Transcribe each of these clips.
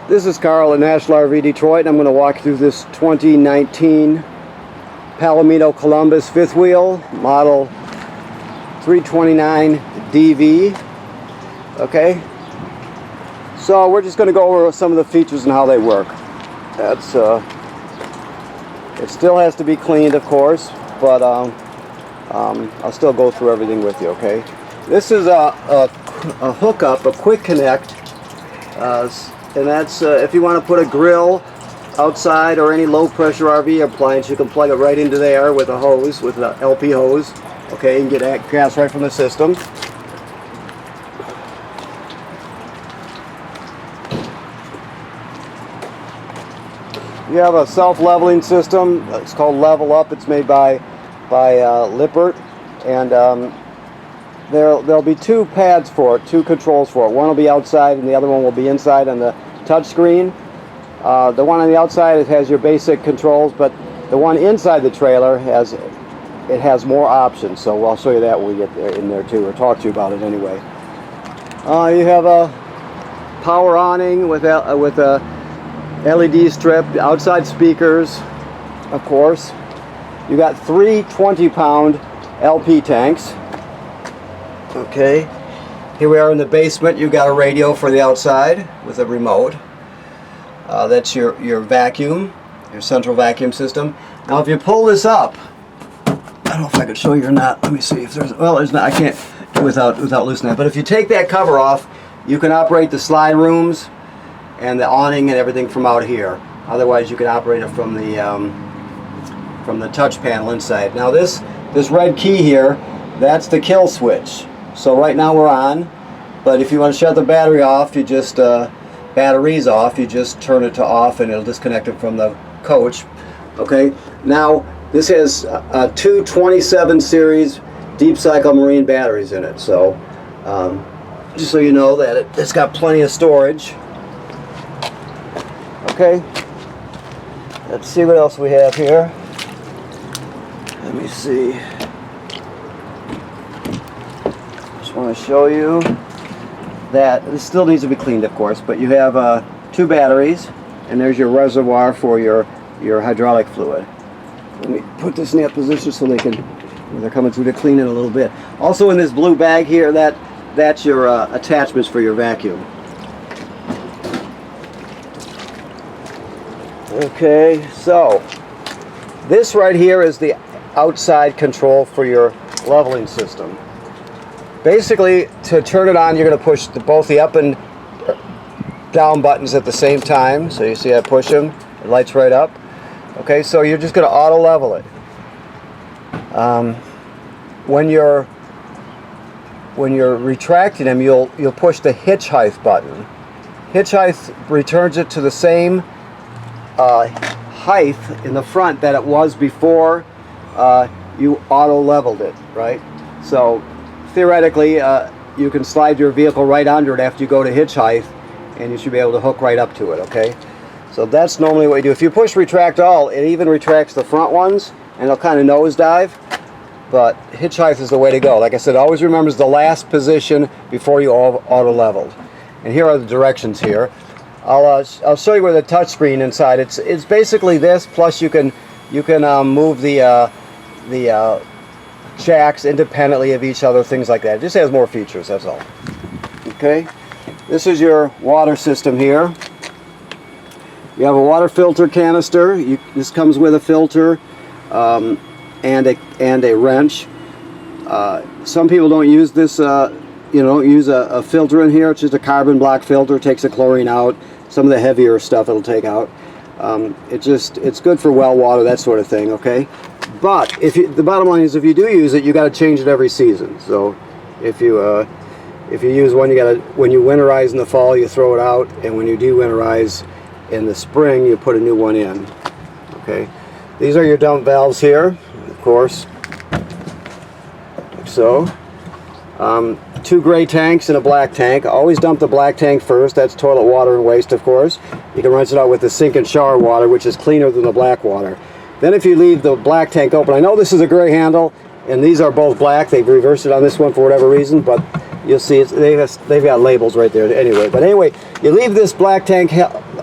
This is Carl at National RV Detroit, and I'm going to walk through this 2019 Palomino Columbus fifth wheel, model 329DV. Okay, so we're just going to go over some of the features and how they work. That's it still has to be cleaned, of course, but I'll still go through everything with you. Okay, this is a hookup, a quick connect. And that's if you want to put a grill outside or any low pressure RV appliance, you can plug it right into there with a hose, with an LP hose. Okay, and get gas right from the system. You have a self-leveling system. It's called Level Up. It's made by Lippert, and there'll be two pads for it, two controls for it. One will be outside and the other one will be inside on the touch screen. The one on the outside has your basic controls, but the one inside the trailer has more options. So I'll show you that when we get there, in there too, or talk to you about it anyway. You have a power awning with a LED strip, outside speakers, of course. You got three 20-pound LP tanks. Okay, here we are in the basement. You've got a radio for the outside with a remote. That's your vacuum, your central vacuum system. Now if you pull this up, I don't know if I could show you or not. Let me see if there's, well, there's not, I can't do without loosening that. But if you take that cover off, you can operate the slide rooms and the awning and everything from out here. Otherwise you can operate it from the touch panel inside. Now this red key here, that's the kill switch. So right now we're on, but if you want to shut the battery off, you just batteries off, you just turn it to off and it'll disconnect it from the coach. Okay, now this has two 27 series deep cycle marine batteries in it, so just so you know that it's got plenty of storage. Okay, let's see what else we have here. Let me see. Want to show you that this still needs to be cleaned, of course, but you have two batteries, and there's your reservoir for your hydraulic fluid. Let me put this in that position so they're coming through to clean it a little bit. Also in this blue bag here, that's your attachments for your vacuum. Okay, so this right here is the outside control for your leveling system. Basically, to turn it on, you're going to push both the up and down buttons at the same time. So you see I push them, it lights right up. Okay, so you're just going to auto level it. When you're retracting them, you'll push the hitch height button. Hitch height returns it to the same height in the front that it was before you auto leveled it, right? So theoretically, you can slide your vehicle right under it after you go to hitch height, and you should be able to hook right up to it. Okay, so that's normally what you do. If you push retract all, it even retracts the front ones, and it'll kind of nosedive. But hitch height is the way to go. Like I said, always remembers the last position before you auto leveled. And here are the directions here. I'll show you where the touch screen inside. It's basically this. Plus you can move the jacks independently of each other, things like that. It just has more features, that's all. Okay, this is your water system here. You have a water filter canister. This comes with a filter and a wrench. Some people don't use this, use a filter in here. It's just a carbon block filter. It takes the chlorine out. Some of the heavier stuff it'll take out. It's good for well water, that sort of thing. Okay. But the bottom line is, if you do use it, you got to change it every season. So if you use one, when you winterize in the fall, you throw it out, and when you de-winterize in the spring, you put a new one in. Okay, these are your dump valves here, of course. Like so, two gray tanks and a black tank. Always dump the black tank first. That's toilet water and waste, of course. You can rinse it out with the sink and shower water, which is cleaner than the black water. Then if you leave the black tank open, I know this is a gray handle, and these are both black. They've reversed it on this one for whatever reason, but you'll see they've got labels right there anyway. But anyway, you leave this black tank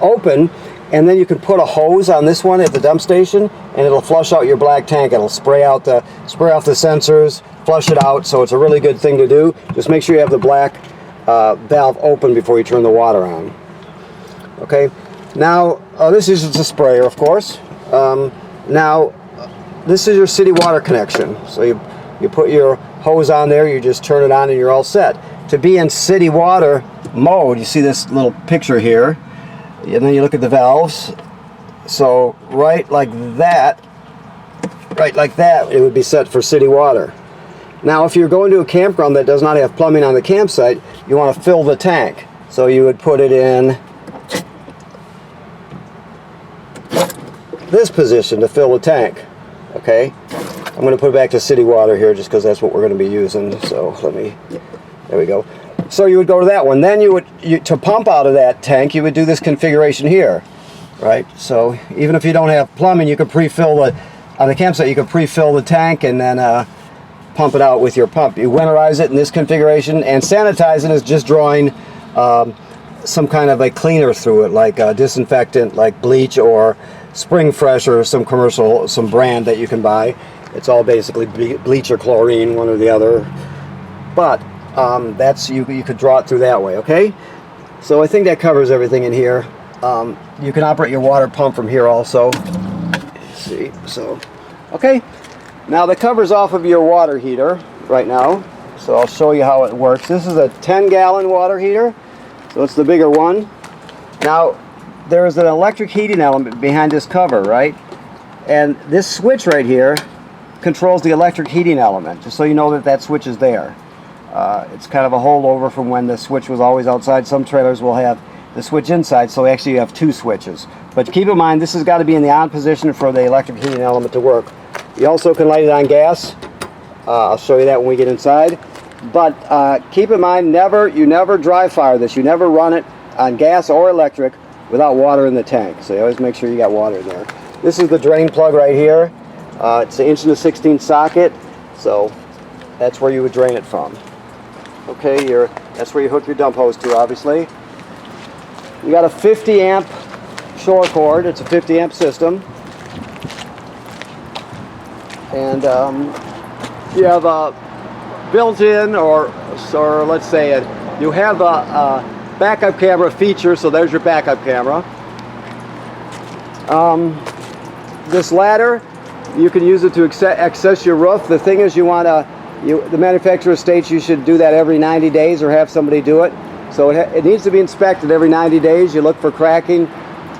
open, and then you can put a hose on this one at the dump station, and it'll flush out your black tank. It'll spray off the sensors, flush it out. So it's a really good thing to do. Just make sure you have the black valve open before you turn the water on. Okay. Now this is just a sprayer, of course. Now this is your city water connection. So you put your hose on there, you just turn it on, and you're all set. To be in city water mode, you see this little picture here, and then you look at the valves. So right like that, it would be set for city water. Now if you're going to a campground that does not have plumbing on the campsite, you want to fill the tank. So you would put it in this position to fill the tank. Okay, I'm going to put it back to city water here just because that's what we're going to be using. So there we go. So you would go to that one. Then to pump out of that tank, you would do this configuration here, right? So even if you don't have plumbing, you could pre-fill on the campsite. You could pre-fill the tank and then pump it out with your pump. You winterize it in this configuration, and sanitizing is just drawing some kind of a cleaner through it, like a disinfectant, like bleach or Spring Fresh or some brand that you can buy. It's all basically bleach or chlorine, one or the other. But that's you could draw it through that way. Okay, so I think that covers everything in here. You can operate your water pump from here also. Let's see, so okay, now the cover's off of your water heater right now, so I'll show you how it works. This is a 10-gallon water heater, so it's the bigger one. Now there is an electric heating element behind this cover, right? And this switch right here controls the electric heating element, just so you know that switch is there. It's kind of a holdover from when the switch was always outside. Some trailers will have the switch inside, so actually you have two switches. But keep in mind, this has got to be in the on position for the electric heating element to work. You also can light it on gas. I'll show you that when we get inside. But keep in mind, you never dry fire this. You never run it on gas or electric without water in the tank. So you always make sure you got water in there. This is the drain plug right here. It's an 1" 16" socket, so that's where you would drain it from. Okay, that's where you hook your dump hose to, obviously. You got a 50 amp shore cord. It's a 50 amp system. And you have a built-in, or let's say you have a backup camera feature, so there's your backup camera. This ladder, you can use it to access your roof. The thing is, the manufacturer states you should do that every 90 days or have somebody do it. So it needs to be inspected every 90 days. You look for cracking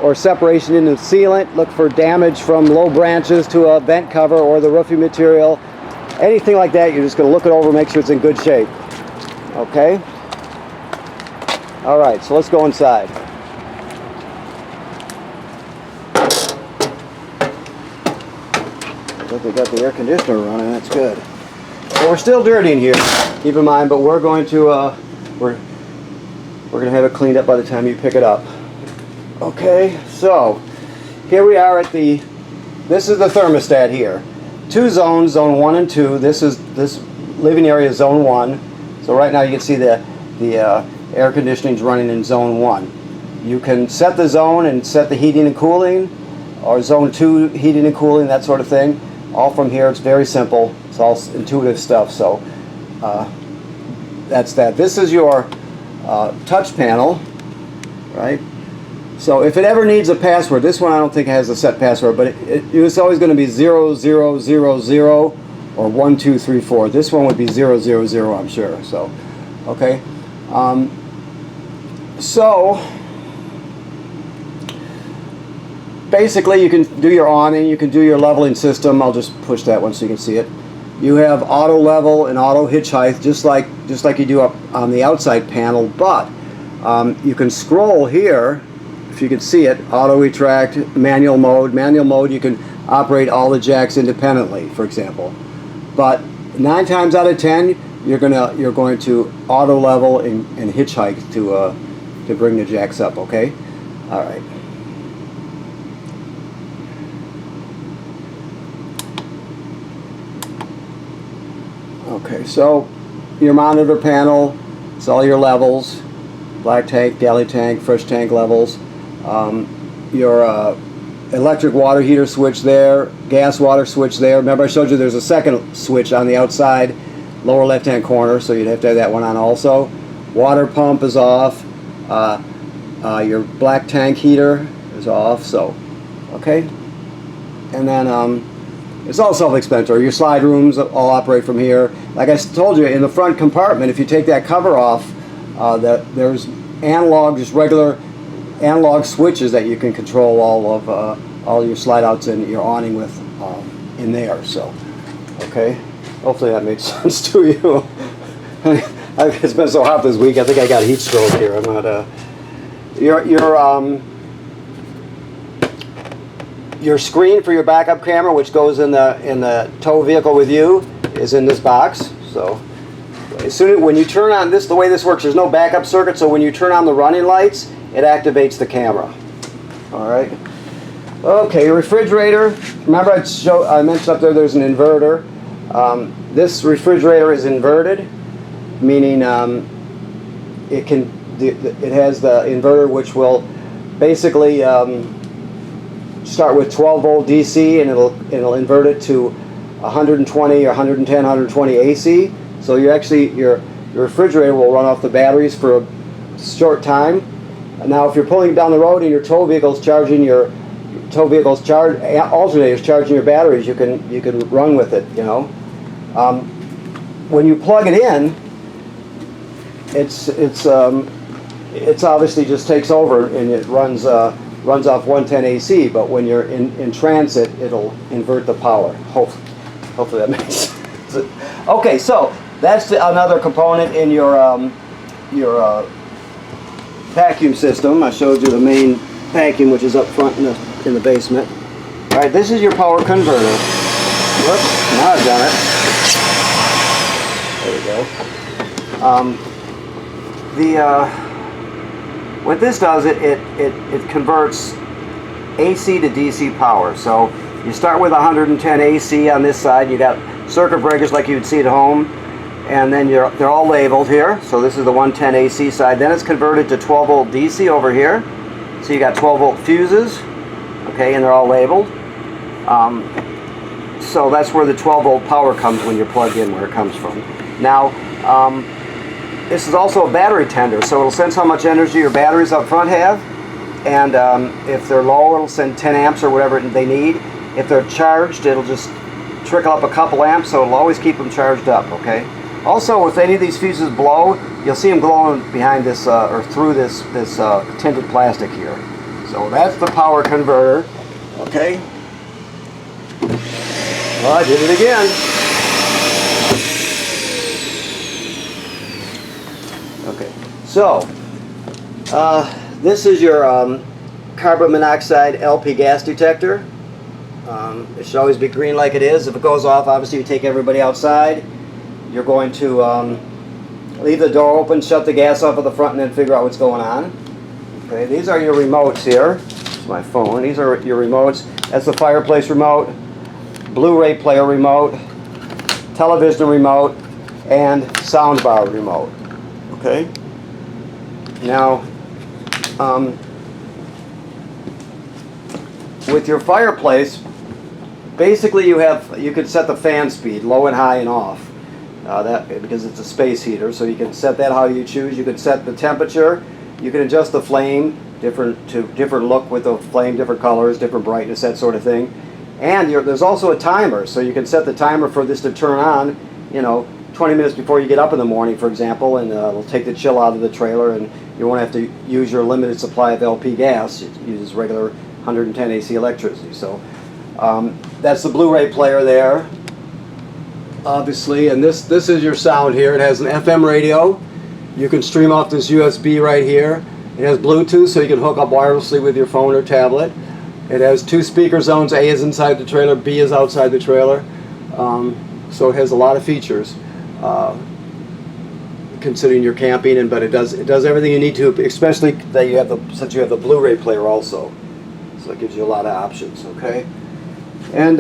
or separation in the sealant. Look for damage from low branches to a vent cover or the roofing material. Anything like that, you're just going to look it over, make sure it's in good shape. Okay? All right, so let's go inside. I think we got the air conditioner running. That's good. So we're still dirty in here, keep in mind, but we're going to have it cleaned up by the time you pick it up. Okay, so here we are this is the thermostat here. Two zones, zone 1 and 2. This living area is zone 1. So right now you can see the air conditioning is running in zone 1. You can set the zone and set the heating and cooling, or zone 2 heating and cooling, that sort of thing. All from here. It's very simple. It's all intuitive stuff. So that's that. This is your touch panel, right? So if it ever needs a password, this one I don't think it has a set password, but it's always going to be 0000 or 1234. This one would be 000, I'm sure. So, okay. So basically, you can do your awning, you can do your leveling system. I'll just push that one so you can see it. You have auto level and auto hitch height, just like you do up on the outside panel. But you can scroll here, if you can see it. Auto retract, manual mode. Manual mode, you can operate all the jacks independently, for example. But 9 times out of 10, you're going to auto level and hitch height to bring the jacks up. Okay, all right. Okay, so your monitor panel, it's all your levels, black tank, galley tank, fresh tank levels. your electric water heater switch there, gas water switch there. Remember I showed you there's a second switch on the outside lower left hand corner, so you'd have to have that one on also. Water pump is off. Your black tank heater is off, so okay. And then it's all self-explanatory. Your slide rooms all operate from here. Like I told you, in the front compartment, if you take that cover off, there's analog, just regular analog switches that you can control all your slide outs and your awning with in there. So, okay. Hopefully that makes sense to you. It's been so hot this week. I think I got a heat stroke here. I'm not. Your screen for your backup camera, which goes in the tow vehicle with you, is in this box. So when you turn on this, the way this works, there's no backup circuit. So when you turn on the running lights, it activates the camera. All right. Okay, your refrigerator. Remember I mentioned up there's an inverter. This refrigerator is inverted, meaning it has the inverter which will basically start with 12 volt DC, and it'll invert it to 120 or 110, 120 AC. So your refrigerator will run off the batteries for a short time. Now, if you're pulling down the road and your tow vehicle's charging alternator's charging your batteries, you can run with it. You know, when you plug it in, it's obviously just takes over and it runs off 110 AC. But when you're in transit, it'll invert the power. Hopefully that makes sense. Okay, so that's another component in your vacuum system. I showed you the main vacuum, which is up front in the basement. All right, this is your power converter. Whoops, now I've done it. There we go. What this does, it converts AC to DC power. So you start with 110 AC on this side. You got circuit breakers like you'd see at home, and then they're all labeled here. So this is the 110 AC side. Then it's converted to 12 volt DC over here. So you got 12 volt fuses, okay, and they're all labeled. So that's where the 12 volt power comes when you're plugged in, where it comes from. Now, this is also a battery tender, so it'll sense how much energy your batteries up front have, and if they're low, it'll send 10 amps or whatever they need. If they're charged, it'll just trickle up a couple amps, so it'll always keep them charged up, okay? Also, if any of these fuses blow, you'll see them glowing behind this, or through this tinted plastic here. So that's the power converter, okay? Well, I did it again. Okay, so this is your carbon monoxide LP gas detector. It should always be green like it is. If it goes off, obviously you take everybody outside. You're going to leave the door open, shut the gas off at the front, and then figure out what's going on. Okay, these are your remotes here. It's my phone. These are your remotes. That's the fireplace remote, Blu-ray player remote, television remote, and soundbar remote. Okay. Now, with your fireplace, basically you could set the fan speed low and high and off. Because it's a space heater, so you can set that how you choose. You can set the temperature. You can adjust the flame different look with the flame, different colors, different brightness, that sort of thing. And there's also a timer, so you can set the timer for this to turn on, 20 minutes before you get up in the morning, for example, and it'll take the chill out of the trailer, and you won't have to use your limited supply of LP gas. It uses regular 110 AC electricity. So that's the Blu-ray player there, obviously, and this is your sound here. It has an FM radio. You can stream off this USB right here. It has Bluetooth, so you can hook up wirelessly with your phone or tablet. It has 2 speaker zones. A is inside the trailer, B is outside the trailer. So it has a lot of features, considering you're camping. But it does everything you need to, especially that since you have the Blu-ray player also. So it gives you a lot of options. Okay. And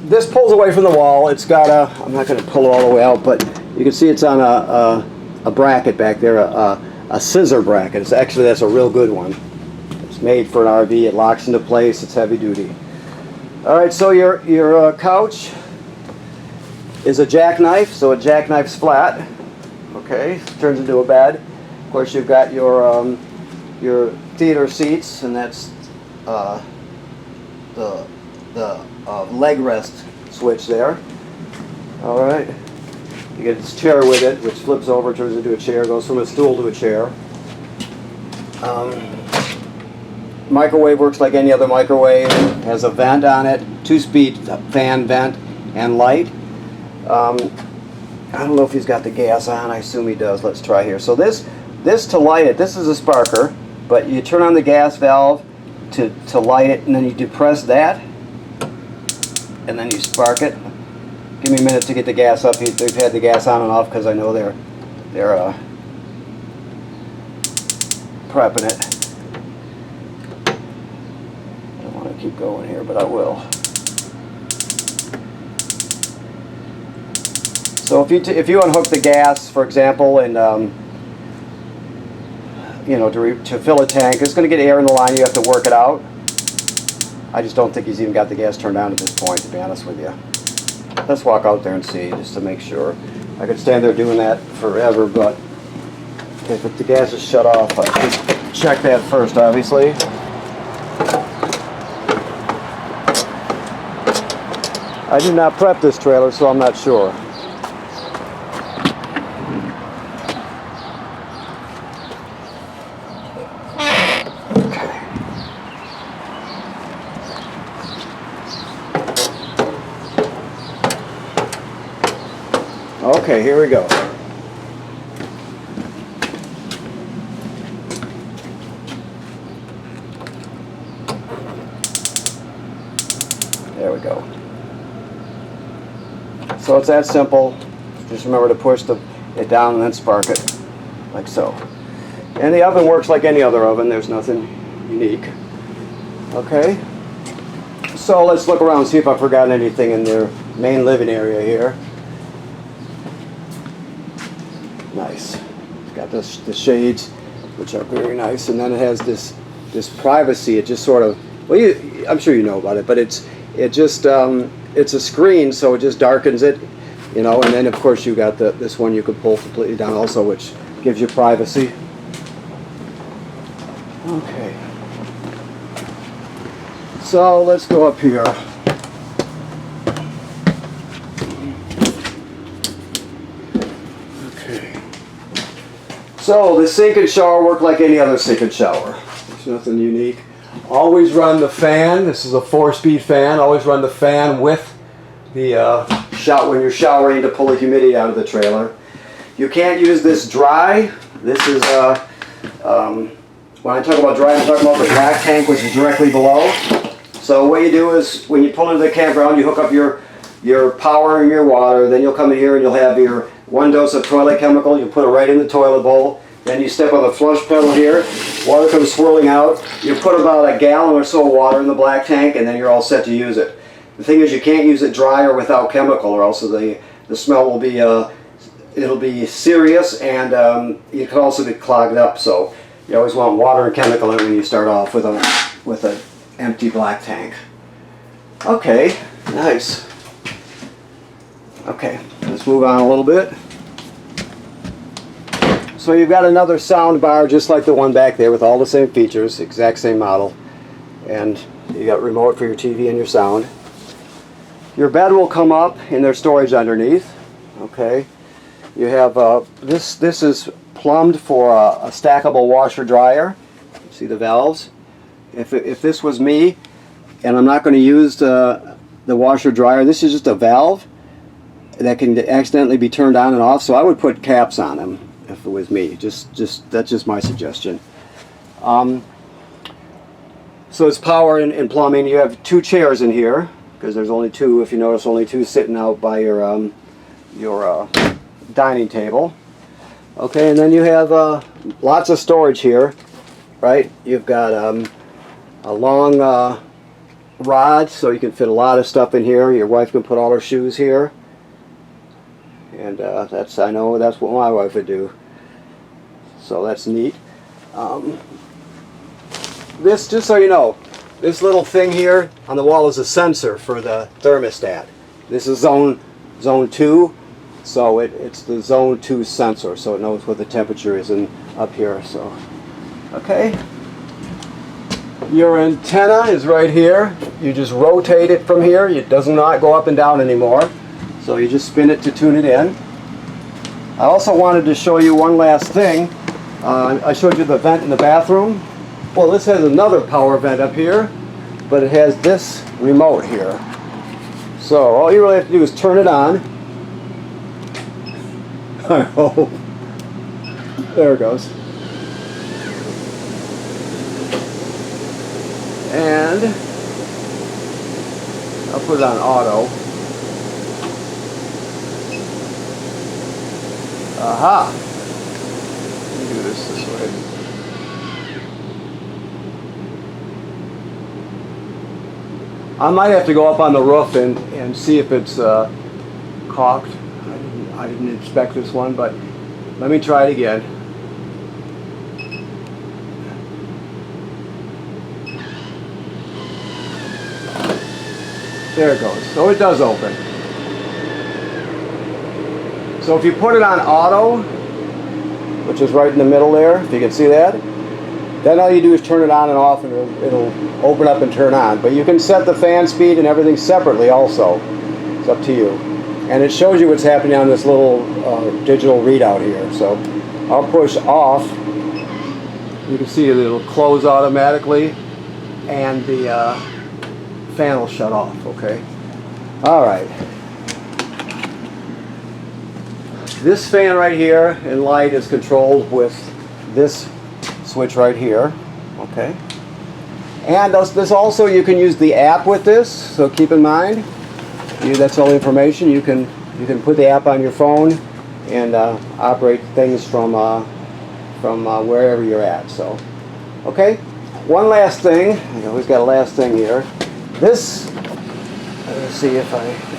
this pulls away from the wall. It's got I'm not going to pull it all the way out, but you can see it's on a bracket back there, a scissor bracket. That's a real good one. It's made for an RV. It locks into place. It's heavy duty. All right, so your couch is a jackknife, so it jackknifes flat. Okay, turns into a bed. Of course, you've got your theater seats, and that's the leg rest switch there. All right, you get this chair with it, which flips over, turns into a chair, goes from a stool to a chair. Microwave works like any other microwave. Has a vent on it, 2-speed fan vent and light. I don't know if he's got the gas on. I assume he does. Let's try here. So this to light it, this is a sparker, but you turn on the gas valve to light it, and then you depress that, and then you spark it. Give me a minute to get the gas up. They've had the gas on and off because I know they're prepping it. Keep going here, but I will. So if you unhook the gas, for example, and you know, to fill a tank, it's going to get air in the line. You have to work it out. I just don't think he's even got the gas turned on at this point, to be honest with you. Let's walk out there and see, just to make sure. I could stand there doing that forever, but if the gas is shut off, I should check that first, obviously. I did not prep this trailer, so I'm not sure. Okay, here we go. There we go. So it's that simple. Just remember to push it down and then spark it, like so. And the oven works like any other oven. There's nothing unique. Okay. So let's look around and see if I've forgotten anything in their main living area here. Nice. It's got the shades, which are very nice, and then it has this privacy. It just sort of, well, I'm sure you know about it, but it's a screen, so it just darkens it, you know. And then of course you got this one you could pull completely down also, which gives you privacy. Okay. So let's go up here. Okay. So the sink and shower work like any other sink and shower. There's nothing unique. Always run the fan. This is a 4-speed fan. Always run the fan with the when you're showering to pull the humidity out of the trailer. You can't use this dry. This is when I talk about dry, I'm talking about the black tank, which is directly below. So what you do is when you pull into the campground, you hook up your power and your water. Then you'll come in here and you'll have your 1 dose of toilet chemical. You put it right in the toilet bowl. Then you step on the flush pedal here, water comes swirling out. You put about a gallon or so of water in the black tank, and then you're all set to use it. The thing is, you can't use it dry or without chemical, or else the smell will be it'll be serious, and it can also be clogged up. So you always want water and chemical in it when you start off with an empty black tank. Okay, nice. Okay, let's move on a little bit. So you've got another sound bar just like the one back there with all the same features, exact same model. And you got remote for your TV and your sound. Your bed will come up in their storage underneath. Okay. You have this is plumbed for a stackable washer dryer. See the valves? If this was me and I'm not going to use the washer dryer, this is just a valve that can accidentally be turned on and off, so I would put caps on them if it was me. Just that's just my suggestion. So it's power and plumbing. You have 2 chairs in here because there's only 2. If you notice, only 2 sitting out by your dining table. Okay, and then you have lots of storage here, right? You've got a long rod, so you can fit a lot of stuff in here. Your wife can put all her shoes here. And I know that's what my wife would do. So that's neat. this, just so you know, this little thing here on the wall is a sensor for the thermostat. This is zone 2, so it's the zone 2 sensor, so it knows what the temperature is up here. So, okay. Your antenna is right here. You just rotate it from here. It does not go up and down anymore. So you just spin it to tune it in. I also wanted to show you one last thing. I showed you the vent in the bathroom. Well, this has another power vent up here, but it has this remote here. So all you really have to do is turn it on. Oh, there it goes. And I'll put it on auto. Aha! Let me do this way. I might have to go up on the roof and see if it's caulked. I didn't inspect this one, but let me try it again. There it goes. So it does open. So if you put it on auto, which is right in the middle there, if you can see that, then all you do is turn it on and off and it'll open up and turn on. But you can set the fan speed and everything separately also. It's up to you. And it shows you what's happening on this little digital readout here. So I'll push off. You can see it'll close automatically and the fan will shut off, okay? Alright. This fan right here in light is controlled with this switch right here, okay? And this also, you can use the app with this, so keep in mind, that's all the information. You can put the app on your phone and operate things from wherever you're at, so. Okay, one last thing, I always got a last thing here. This, let's see if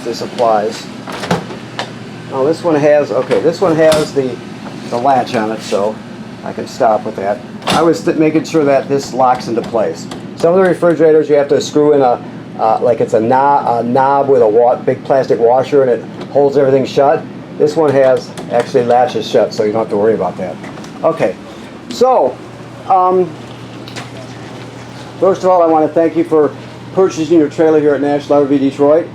this applies. Oh, this one has, okay, this one has the latch on it, so I can stop with that. I was making sure that this locks into place. Some of the refrigerators you have to screw in like it's a knob with a big plastic washer and it holds everything shut. This one has actually latches shut, so you don't have to worry about that. Okay, so first of all, I want to thank you for purchasing your trailer here at National RV Detroit,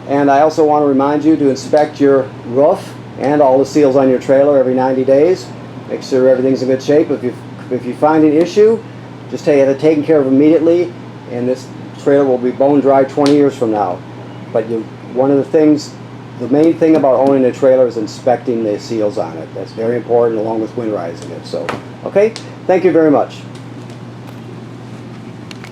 and I also want to remind you to inspect your roof and all the seals on your trailer every 90 days. Make sure everything's in good shape. If you find an issue, just have it taken care of immediately, and this trailer will be bone dry 20 years from now. But one of the things, the main thing about owning a trailer is inspecting the seals on it. That's very important, along with winterizing it. So, okay, thank you very much.